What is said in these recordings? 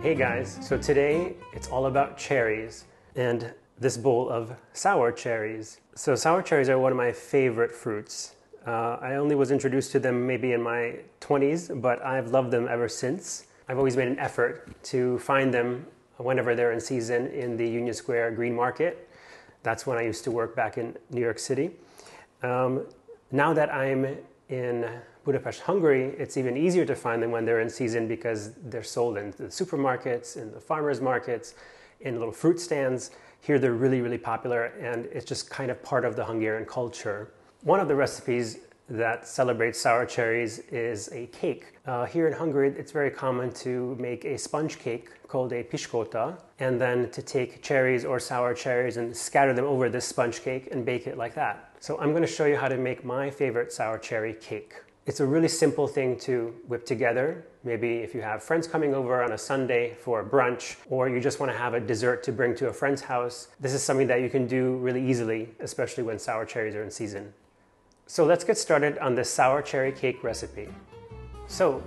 Hey guys, so today it's all about cherries and this bowl of sour cherries. So sour cherries are one of my favorite fruits. I only was introduced to them maybe in my 20s, but I've loved them ever since. I've always made an effort to find them whenever they're in season in the Union Square Greenmarket. That's when I used to work back in New York City. Now that I'm in Budapest, Hungary, it's even easier to find them when they're in season because they're sold in the supermarkets, in the farmers markets, in little fruit stands. Here they're really, really popular, and it's just kind of part of the Hungarian culture. One of the recipes that celebrates sour cherries is a cake. Here in Hungary, it's very common to make a sponge cake called a piskóta, and then to take cherries or sour cherries and scatter them over this sponge cake and bake it like that. So I'm going to show you how to make my favorite sour cherry cake. It's a really simple thing to whip together. Maybe if you have friends coming over on a Sunday for brunch, or you just want to have a dessert to bring to a friend's house, this is something that you can do really easily, especially when sour cherries are in season. So let's get started on this sour cherry cake recipe. So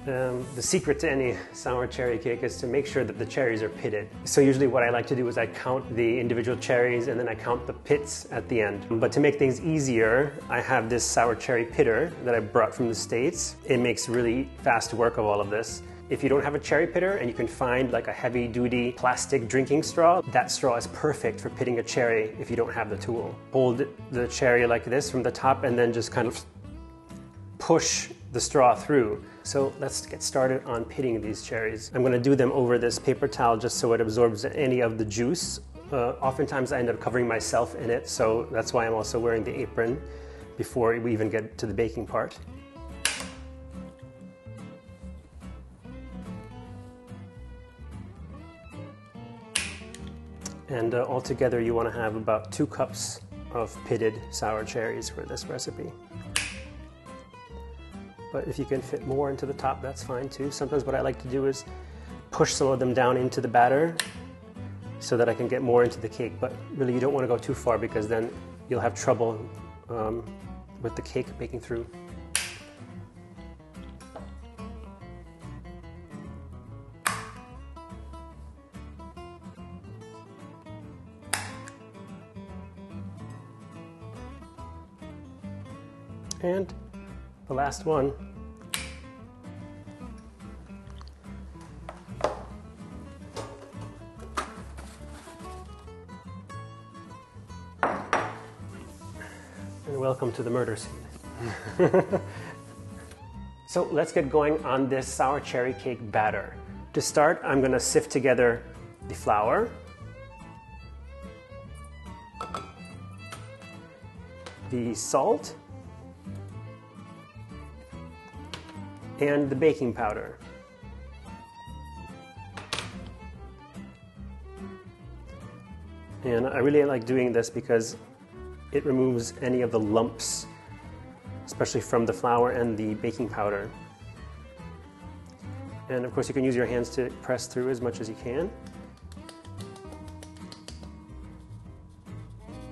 the secret to any sour cherry cake is to make sure that the cherries are pitted. So usually what I like to do is I count the individual cherries and then I count the pits at the end. But to make things easier, I have this sour cherry pitter that I brought from the States. It makes really fast work of all of this. If you don't have a cherry pitter and you can find like a heavy-duty plastic drinking straw, that straw is perfect for pitting a cherry if you don't have the tool. Hold the cherry like this from the top and then just kind of push the straw through. So let's get started on pitting these cherries. I'm going to do them over this paper towel just so it absorbs any of the juice. Oftentimes I end up covering myself in it, so that's why I'm also wearing the apron before we even get to the baking part. And altogether you want to have about 2 cups of pitted sour cherries for this recipe. But if you can fit more into the top, that's fine too. Sometimes what I like to do is push some of them down into the batter so that I can get more into the cake. But really you don't want to go too far because then you'll have trouble with the cake baking through. And the last one. And welcome to the murder scene. So let's get going on this sour cherry cake batter. To start, I'm going to sift together the flour, the salt, and the baking powder. And I really like doing this because it removes any of the lumps, especially from the flour and the baking powder. And of course you can use your hands to press through as much as you can.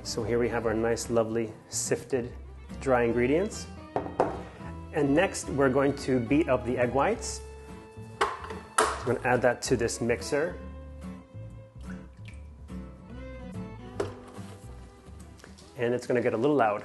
So here we have our nice, lovely, sifted dry ingredients. And next, we're going to beat up the egg whites. I'm going to add that to this mixer. And it's going to get a little loud.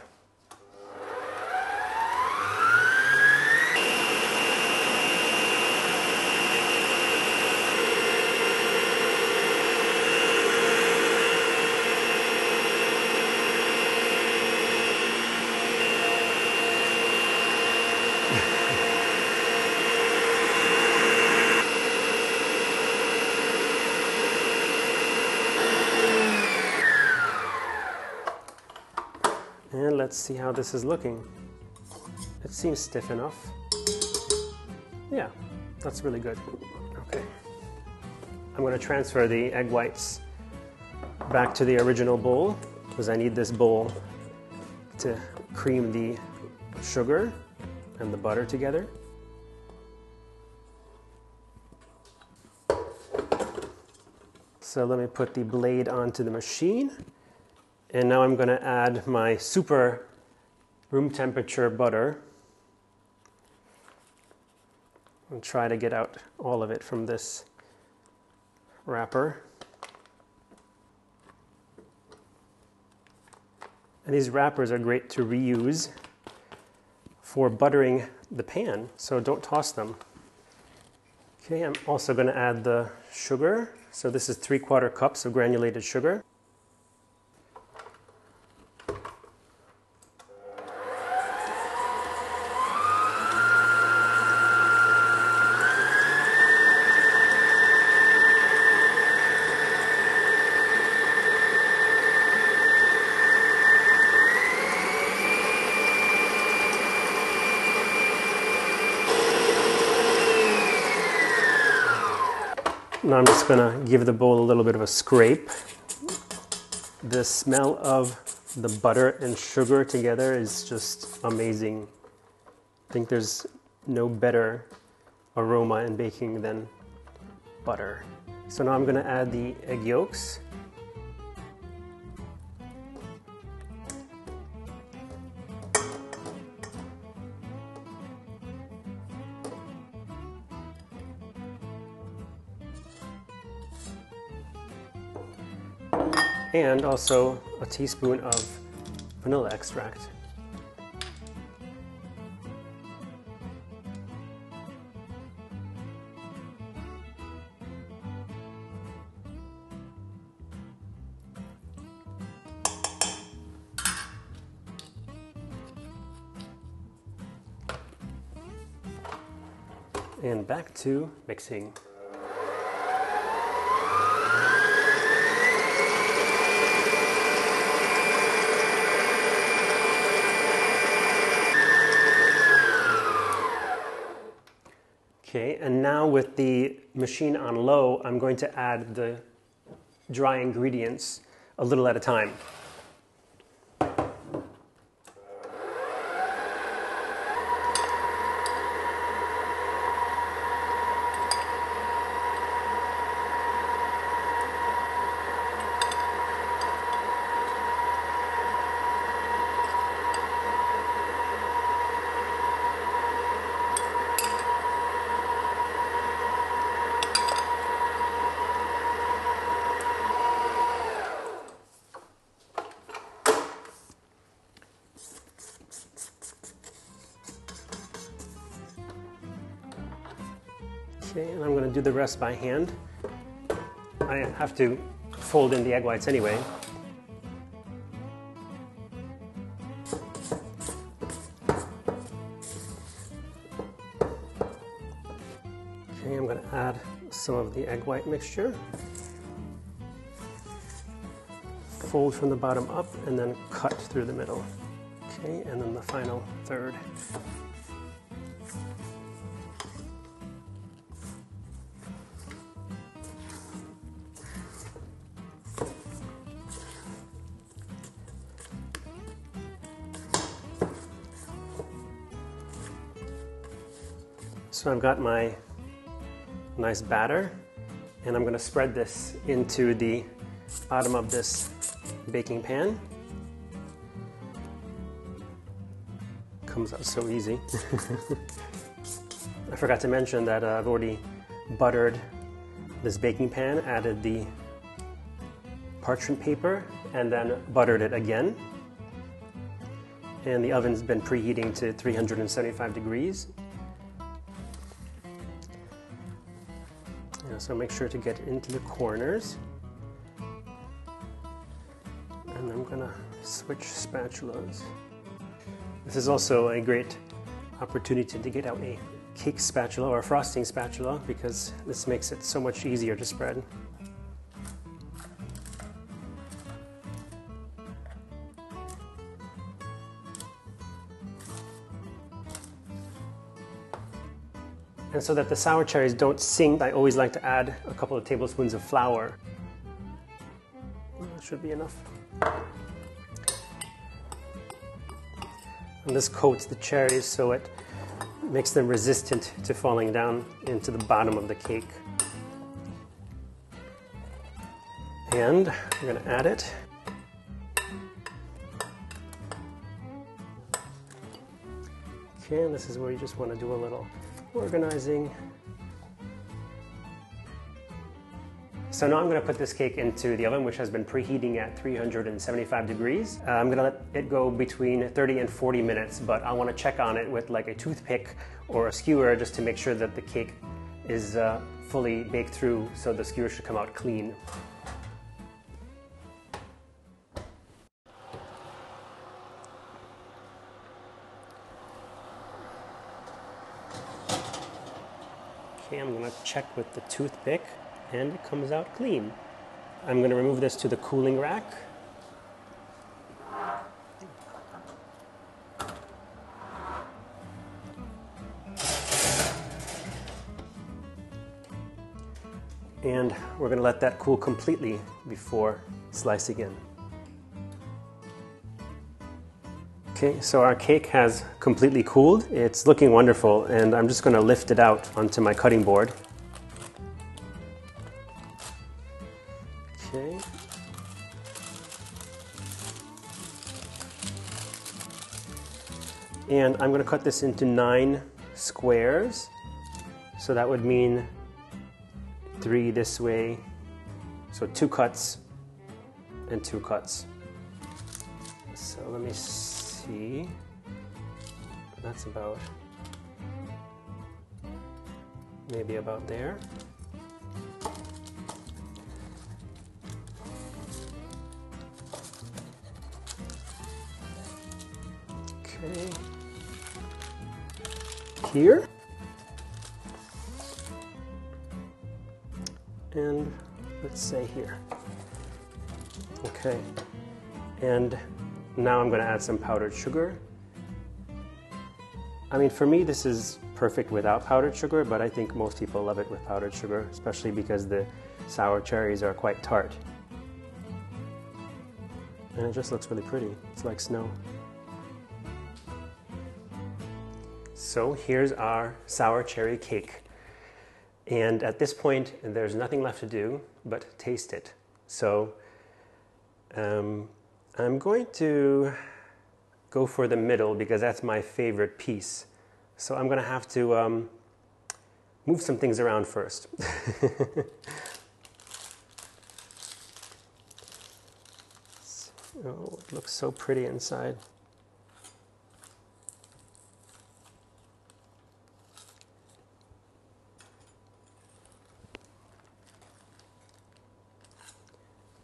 And let's see how this is looking. It seems stiff enough. Yeah, that's really good. Okay. I'm going to transfer the egg whites back to the original bowl because I need this bowl to cream the sugar and the butter together. So let me put the blade onto the machine. And now I'm going to add my super room temperature butter. and try to get out all of it from this wrapper. And these wrappers are great to reuse for buttering the pan, so don't toss them. Okay, I'm also going to add the sugar. So this is 3/4 cups of granulated sugar. Now I'm just going to give the bowl a little bit of a scrape. The smell of the butter and sugar together is just amazing. I think there's no better aroma in baking than butter. So now I'm going to add the egg yolks. And also a teaspoon of vanilla extract. And back to mixing. Okay, and now with the machine on low, I'm going to add the dry ingredients a little at a time. Okay, and I'm going to do the rest by hand. I have to fold in the egg whites anyway. Okay, I'm going to add some of the egg white mixture. Fold from the bottom up and then cut through the middle. Okay, and then the final third. So I've got my nice batter, and I'm going to spread this into the bottom of this baking pan. Comes out so easy. I forgot to mention that I've already buttered this baking pan, added the parchment paper, and then buttered it again. And the oven's been preheating to 375 degrees. So make sure to get into the corners. And I'm gonna switch spatulas. This is also a great opportunity to get out a cake spatula or a frosting spatula, because this makes it so much easier to spread. And so that the sour cherries don't sink, I always like to add a couple of tablespoons of flour. That should be enough. And this coats the cherries so it makes them resistant to falling down into the bottom of the cake. And we're going to add it. Okay, and this is where you just want to do a little organizing. So now I'm going to put this cake into the oven, which has been preheating at 375 degrees. I'm going to let it go between 30 and 40 minutes, but I want to check on it with like a toothpick or a skewer just to make sure that the cake is fully baked through, so the skewer should come out clean. Okay, I'm going to check with the toothpick, and it comes out clean. I'm going to remove this to the cooling rack. And we're going to let that cool completely before slicing in. Okay, so our cake has completely cooled. It's looking wonderful, and I'm just going to lift it out onto my cutting board. Okay. And I'm going to cut this into 9 squares. So that would mean 3 this way. So 2 cuts and 2 cuts. So let me see. That's about, maybe about there. Okay. Here. And let's say here. Okay. And now I'm going to add some powdered sugar. I mean, for me, this is perfect without powdered sugar, but I think most people love it with powdered sugar, especially because the sour cherries are quite tart. And it just looks really pretty. It's like snow. So here's our sour cherry cake. And at this point, there's nothing left to do but taste it. So I'm going to go for the middle because that's my favorite piece. So I'm going to have to move some things around first. Oh, it looks so pretty inside.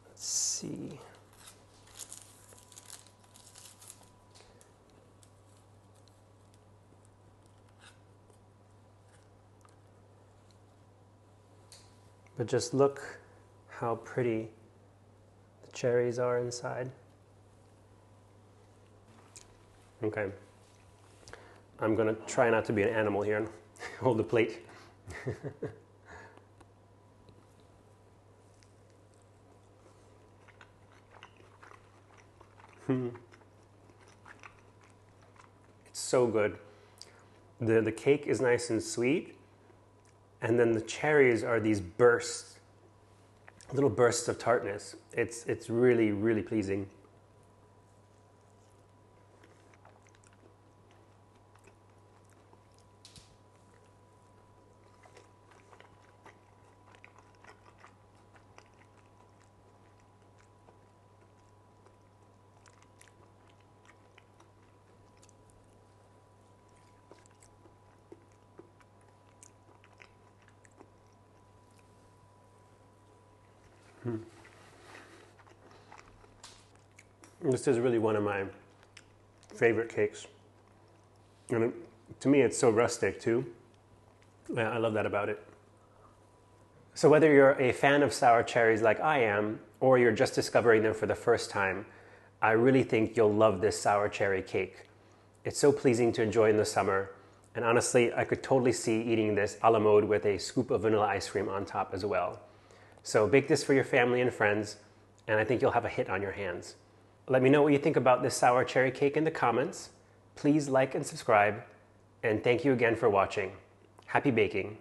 Let's see. But just look how pretty the cherries are inside. Okay, I'm gonna try not to be an animal here and hold the plate. It's so good. The cake is nice and sweet, and then the cherries are these bursts, little bursts of tartness. It's really, really pleasing. This is really one of my favorite cakes. And to me, it's so rustic too. I love that about it. So whether you're a fan of sour cherries like I am, or you're just discovering them for the first time, I really think you'll love this sour cherry cake. It's so pleasing to enjoy in the summer. And honestly, I could totally see eating this a la mode with a scoop of vanilla ice cream on top as well. So bake this for your family and friends, and I think you'll have a hit on your hands. Let me know what you think about this sour cherry cake in the comments. Please like and subscribe, and thank you again for watching. Happy baking!